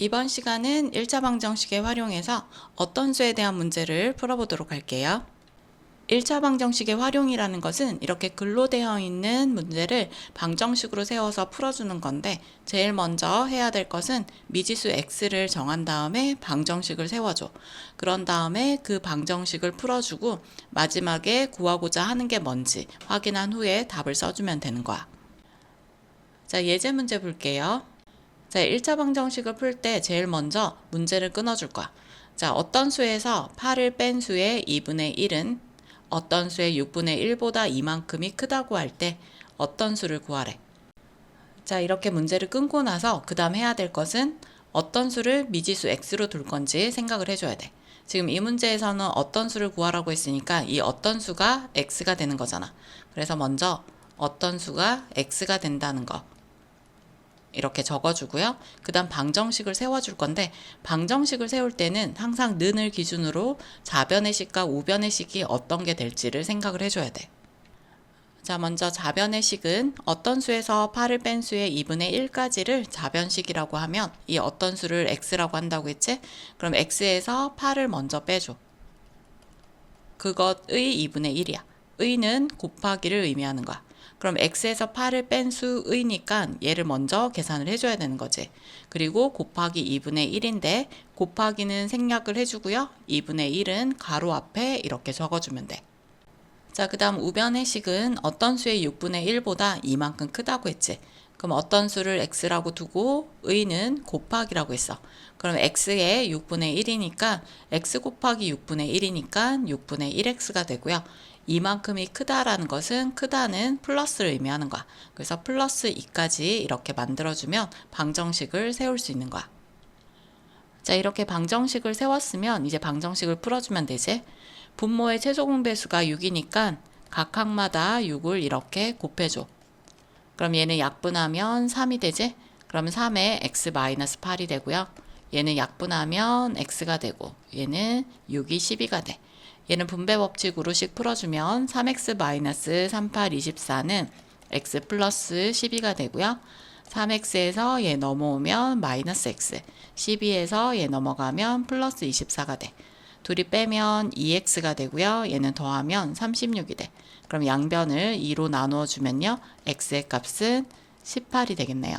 이번 시간은 1차 방정식을 활용해서 어떤 수에 대한 문제를 풀어보도록 할게요. 1차 방정식의 활용이라는 것은 이렇게 글로 되어 있는 문제를 방정식으로 세워서 풀어주는 건데, 제일 먼저 해야 될 것은 미지수 x를 정한 다음에 방정식을 세워줘. 그런 다음에 그 방정식을 풀어주고 마지막에 구하고자 하는 게 뭔지 확인한 후에 답을 써주면 되는 거야. 자, 예제 문제 볼게요. 자, 1차 방정식을 풀 때 제일 먼저 문제를 끊어줄 거야. 자, 어떤 수에서 8을 뺀 수의 2분의 1은 어떤 수의 6분의 1보다 이만큼이 크다고 할 때 어떤 수를 구하래. 자, 이렇게 문제를 끊고 나서 그 다음 해야 될 것은 어떤 수를 미지수 x로 둘 건지 생각을 해줘야 돼. 지금 이 문제에서는 어떤 수를 구하라고 했으니까 이 어떤 수가 x가 되는 거잖아. 그래서 먼저 어떤 수가 x가 된다는 거 이렇게 적어주고요. 그 다음 방정식을 세워줄 건데, 방정식을 세울 때는 항상 는을 기준으로 좌변의 식과 우변의 식이 어떤 게 될지를 생각을 해줘야 돼. 자, 먼저 좌변의 식은 어떤 수에서 8을 뺀 수의 2분의 1까지를 좌변식이라고 하면 이 어떤 수를 x라고 한다고 했지? 그럼 x에서 8을 먼저 빼줘. 그것의 2분의 1이야. 의는 곱하기를 의미하는 거야. 그럼 x에서 8을 뺀 수의니까 얘를 먼저 계산을 해줘야 되는 거지. 그리고 곱하기 2분의 1인데 곱하기는 생략을 해주고요. 2분의 1은 가로 앞에 이렇게 적어주면 돼. 자, 그 다음 우변의 식은 어떤 수의 6분의 1보다 이만큼 크다고 했지. 그럼 어떤 수를 x라고 두고 의는 곱하기라고 했어. 그럼 x의 6분의 1이니까 x 곱하기 6분의 1이니까 6분의 1x가 되고요. 이만큼이 크다라는 것은 크다는 플러스를 의미하는 거야. 그래서 플러스 2까지 이렇게 만들어주면 방정식을 세울 수 있는 거야. 자, 이렇게 방정식을 세웠으면 이제 방정식을 풀어주면 되지. 분모의 최소 공배수가 6이니까 각 항마다 6을 이렇게 곱해줘. 그럼 얘는 약분하면 3이 되지? 그러면 3에 x-8이 되고요. 얘는 약분하면 x가 되고 얘는 6이 12가 돼. 얘는 분배 법칙으로씩 풀어주면 3x-38 24는 x 플러스 12가 되고요. 3x에서 얘 넘어오면 마이너스 x, 12에서 얘 넘어가면 플러스 24가 돼. 둘이 빼면 2x가 되고요. 얘는 더하면 36이 돼. 그럼 양변을 2로 나누어 주면요. x의 값은 18이 되겠네요.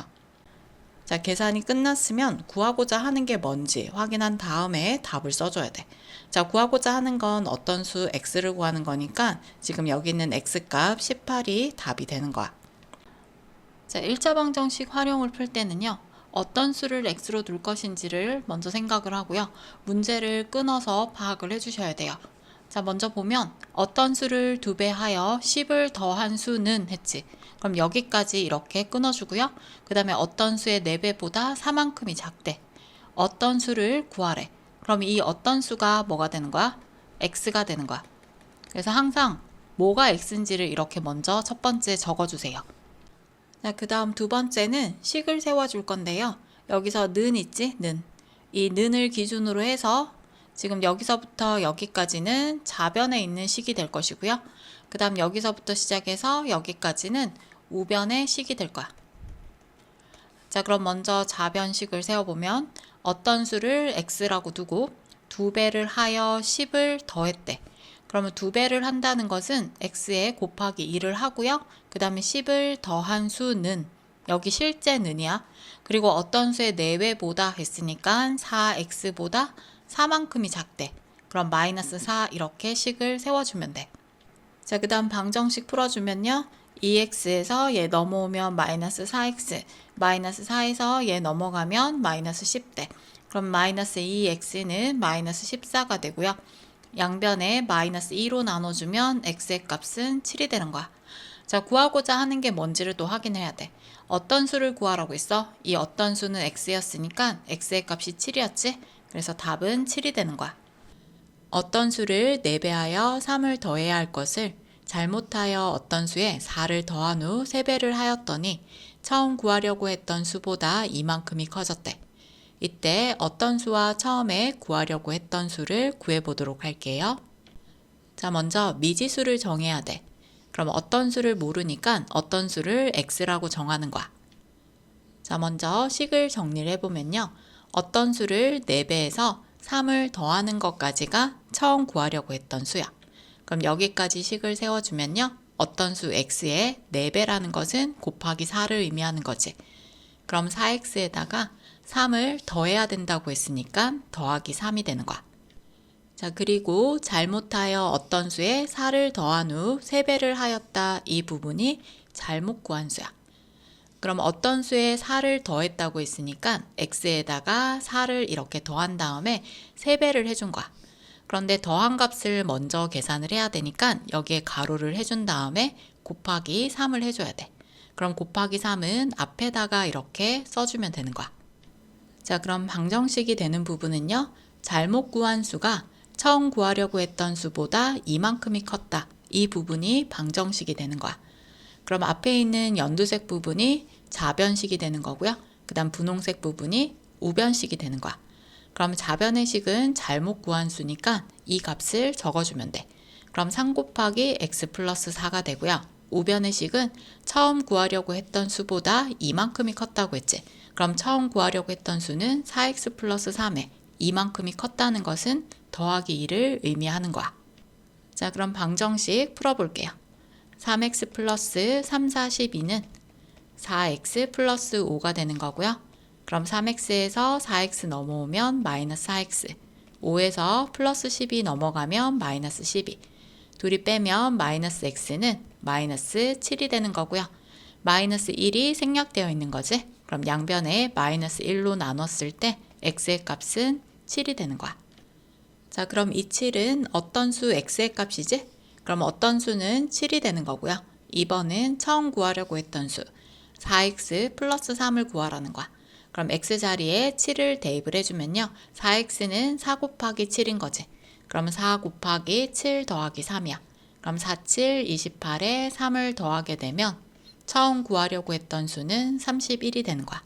자, 계산이 끝났으면 구하고자 하는 게 뭔지 확인한 다음에 답을 써줘야 돼. 자, 구하고자 하는 건 어떤 수 x를 구하는 거니까 지금 여기 있는 x값 18이 답이 되는 거야. 자, 1차 방정식 활용을 풀 때는요. 어떤 수를 x로 둘 것인지를 먼저 생각을 하고요. 문제를 끊어서 파악을 해주셔야 돼요. 자, 먼저 보면 어떤 수를 2배 하여 10을 더한 수는 했지. 그럼 여기까지 이렇게 끊어주고요. 그 다음에 어떤 수의 4배보다 4만큼이 작대. 어떤 수를 구하래. 그럼 이 어떤 수가 뭐가 되는 거야? x가 되는 거야. 그래서 항상 뭐가 x인지를 이렇게 먼저 첫 번째 적어주세요. 자, 그 다음 두 번째는 식을 세워줄 건데요. 여기서 는 있지? 는. 이 는을 기준으로 해서 지금 여기서부터 여기까지는 좌변에 있는 식이 될 것이고요. 그 다음 여기서부터 시작해서 여기까지는 우변의 식이 될 거야. 자, 그럼 먼저 좌변식을 세워보면 어떤 수를 x라고 두고 2배를 하여 10을 더했대. 그러면 2배를 한다는 것은 x에 곱하기 2를 하고요. 그 다음에 10을 더한 수는 여기 실제 는이야. 그리고 어떤 수의 4배보다 했으니까 4x보다 4만큼이 작대. 그럼 마이너스 4 이렇게 식을 세워주면 돼. 자, 그 다음 방정식 풀어주면요. 2x에서 얘 넘어오면 마이너스 4x, 마이너스 4에서 얘 넘어가면 마이너스 10대. 그럼 마이너스 2x는 마이너스 14가 되고요. 양변에 마이너스 2로 나눠주면 x의 값은 7이 되는 거야. 자, 구하고자 하는 게 뭔지를 또 확인해야 돼. 어떤 수를 구하라고 했어? 이 어떤 수는 x였으니까 x의 값이 7이었지? 그래서 답은 7이 되는 거야. 어떤 수를 4배하여 3을 더해야 할 것을 잘못하여 어떤 수에 4를 더한 후 3배를 하였더니 처음 구하려고 했던 수보다 이만큼이 커졌대. 이때 어떤 수와 처음에 구하려고 했던 수를 구해보도록 할게요. 자, 먼저 미지수를 정해야 돼. 그럼 어떤 수를 모르니까 어떤 수를 x라고 정하는 거야. 자, 먼저 식을 정리를 해보면요. 어떤 수를 4배에서 3을 더하는 것까지가 처음 구하려고 했던 수야. 그럼 여기까지 식을 세워주면요. 어떤 수 x의 4배라는 것은 곱하기 4를 의미하는 거지. 그럼 4x에다가 3을 더해야 된다고 했으니까 더하기 3이 되는 거야. 자, 그리고 잘못하여 어떤 수에 4를 더한 후 3배를 하였다. 이 부분이 잘못 구한 수야. 그럼 어떤 수에 4를 더했다고 했으니까 x에다가 4를 이렇게 더한 다음에 3배를 해준 거야. 그런데 더한 값을 먼저 계산을 해야 되니까 여기에 가로를 해준 다음에 곱하기 3을 해줘야 돼. 그럼 곱하기 3은 앞에다가 이렇게 써주면 되는 거야. 자, 그럼 방정식이 되는 부분은요. 잘못 구한 수가 처음 구하려고 했던 수보다 이만큼이 컸다. 이 부분이 방정식이 되는 거야. 그럼 앞에 있는 연두색 부분이 좌변식이 되는 거고요. 그 다음 분홍색 부분이 우변식이 되는 거야. 그럼 좌변의 식은 잘못 구한 수니까 이 값을 적어주면 돼. 그럼 3 곱하기 x 플러스 4가 되고요. 우변의 식은 처음 구하려고 했던 수보다 이만큼이 컸다고 했지. 그럼 처음 구하려고 했던 수는 4x 플러스 3에 이만큼이 컸다는 것은 더하기 2를 의미하는 거야. 자, 그럼 방정식 풀어볼게요. 3x 플러스 3, 4, 12는 4x 플러스 5가 되는 거고요. 그럼 3x에서 4x 넘어오면 마이너스 4x, 5에서 플러스 12 넘어가면 마이너스 12, 둘이 빼면 마이너스 x는 마이너스 7이 되는 거고요. 마이너스 1이 생략되어 있는 거지. 그럼 양변에 마이너스 1로 나눴을 때 x의 값은 7이 되는 거야. 자, 그럼 이 7은 어떤 수 x의 값이지? 그럼 어떤 수는 7이 되는 거고요. 2번은 처음 구하려고 했던 수 4x 플러스 3을 구하라는 거야. 그럼 x 자리에 7을 대입을 해주면요. 4x는 4 곱하기 7인 거지. 그럼 4 곱하기 7 더하기 3이야. 그럼 4, 7, 28에 3을 더하게 되면 처음 구하려고 했던 수는 31이 되는 거야.